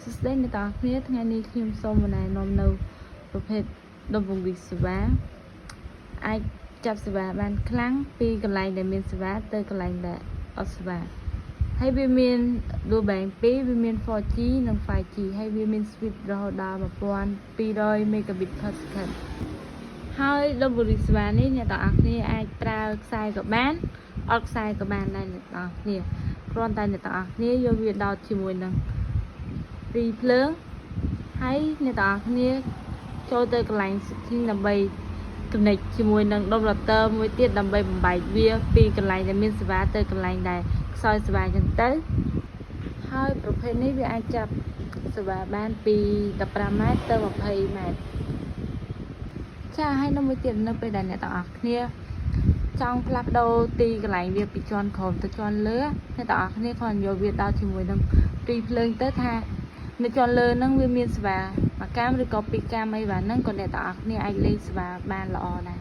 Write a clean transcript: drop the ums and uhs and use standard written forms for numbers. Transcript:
Sustain ในตอนนี้ថ្ងៃនេះខ្ញុំសូមបណ្ណានាំនៅប្រភេទដំបងវិសវ៉ាអាចចាប់សេវាបានខ្លាំងពីកន្លែងដែលមានសេវាទៅកន្លែងដែលអត់សេវាហើយវាមាន dual band 2វាមាន 4G និង 5G ហើយវាមាន speed រហូតដល់1200 megabit per second ហើយដំបងវិសវ៉ានេះអ្នកទាំងអស់គ្នាអាចប្រើខ្សែក៏បានអត់ខ្សែក៏បានដែរអ្នកទាំងអស់គ្នាគ្រាន់តែអ្នកទាំងអស់គ្នាយកវាដោតជាមួយនឹងពីភ្លើងហើយអ្នកទាំងអស់គ្នាចូលទៅកន្លែង setting ដើម្បី connect ជាមួយនឹងដុំ router មួយទៀតដើម្បីបំបែកវាពីកន្លែងដែលមានសេវាទៅកន្លែងដែលខ្សោយសេវាអញ្ចឹងទៅហើយប្រភេទនេះវាអាចចាប់សេវាបានពី15ម៉ែត្រទៅ20ម៉ែត្រចាហើយនៅមួយទៀតនៅពេលដែលអ្នកទាំងអស់គ្នាចង់ផ្លាស់ប្ដូរទីកន្លែងវាពីជាន់ក្រោមទៅជាន់លើអ្នកទាំងអស់គ្នាគ្រាន់យកវាដោតជាមួយនឹងពីភ្លើងទៅថានៅជាន់លើហ្នឹងវាមានសេវាមួយកាមឬក៏ពីរកាមអីបាទហ្នឹងក៏អ្នកទាំងអស់គ្នាអាចលេងសេវាបានល្អដែរ